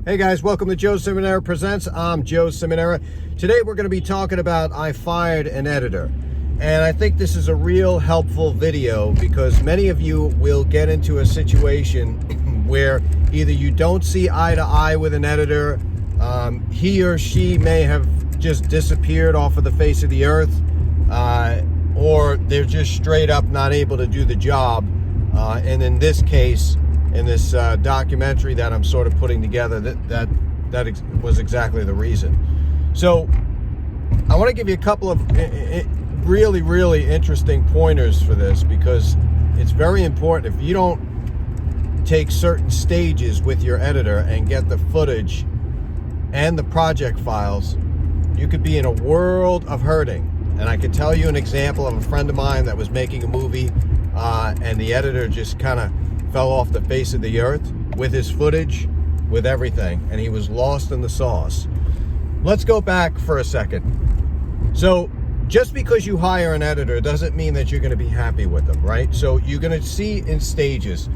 Hey guys, welcome to Joe Ciminera Presents. I'm Joe Ciminera. Today we're going to be talking about I fired an editor. And I think this is a real helpful video because many of you will get into a situation where either you don't see eye to eye with an editor, he or she may have just disappeared off of the face of the earth, or they're just straight up not able to do the job. And in this case, in this documentary that I'm sort of putting together, that was exactly the reason. So I want to give you a couple of really interesting pointers for this, because it's very important. If you don't take certain stages with your editor and get the footage and the project files, you could be in a world of hurting. And I can tell you an example of a friend of mine that was making a movie, and the editor just kind of fell off the face of the earth with his footage, with everything, and he was lost in the sauce. Let's go back for a second. So just because you hire an editor doesn't mean that you're going to be happy with them, right? So you're going to see in stages.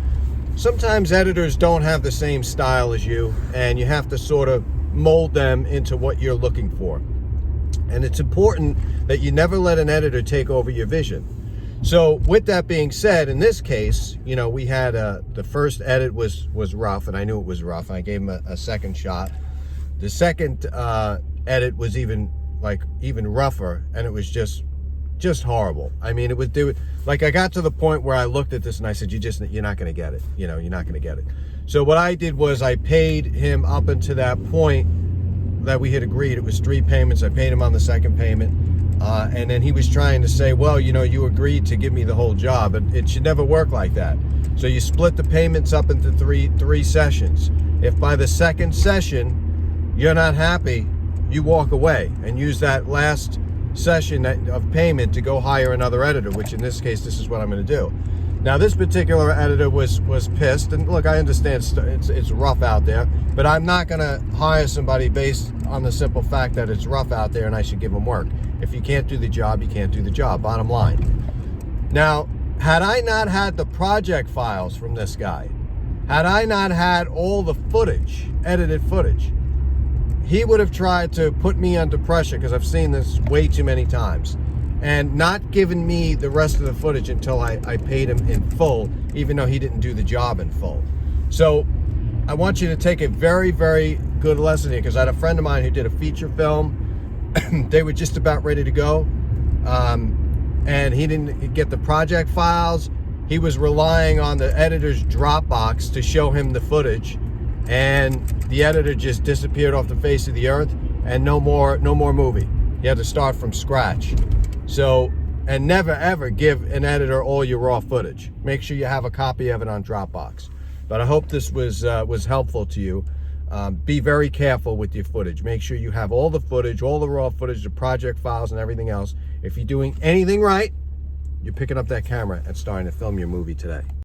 Sometimes editors don't have the same style as you, and you have to sort of mold them into what you're looking for. And it's important that you never let an editor take over your vision. So with that being said, in this case, you know, we had the first edit was rough, and I knew it was rough. I gave him a second shot. The second edit was even rougher, and it was just horrible. I mean, it was like I got to the point where I looked at this and I said, you're not going to get it. You know, you're not going to get it. So what I did was I paid him up until that point that we had agreed. It was 3 payments. I paid him on the second payment. And then he was trying to say, well, you know, you agreed to give me the whole job, and it should never work like that. So you split the payments up into three sessions. If by the second session you're not happy, you walk away and use that last session of payment to go hire another editor, which in this case, this is what I'm going to do. Now, this particular editor was pissed, and look, I understand it's rough out there, but I'm not going to hire somebody based on the simple fact that it's rough out there and I should give them work. If you can't do the job, you can't do the job, bottom line. Now, had I not had the project files from this guy, had I not had all the footage, edited footage, he would have tried to put me under pressure, because I've seen this way too many times, and not given me the rest of the footage until I paid him in full, even though he didn't do the job in full. So I want you to take a very good lesson here, because I had a friend of mine who did a feature film. They were just about ready to go, and he didn't get the project files. He was relying on the editor's Dropbox to show him the footage, and the editor just disappeared off the face of the earth, and no more movie. He had to start from scratch. So, and never ever give an editor all your raw footage. Make sure you have a copy of it on Dropbox. But I hope this was helpful to you. Be very careful with your footage. Make sure you have all the footage, all the raw footage, the project files, and everything else. If you're doing anything right, you're picking up that camera and starting to film your movie today.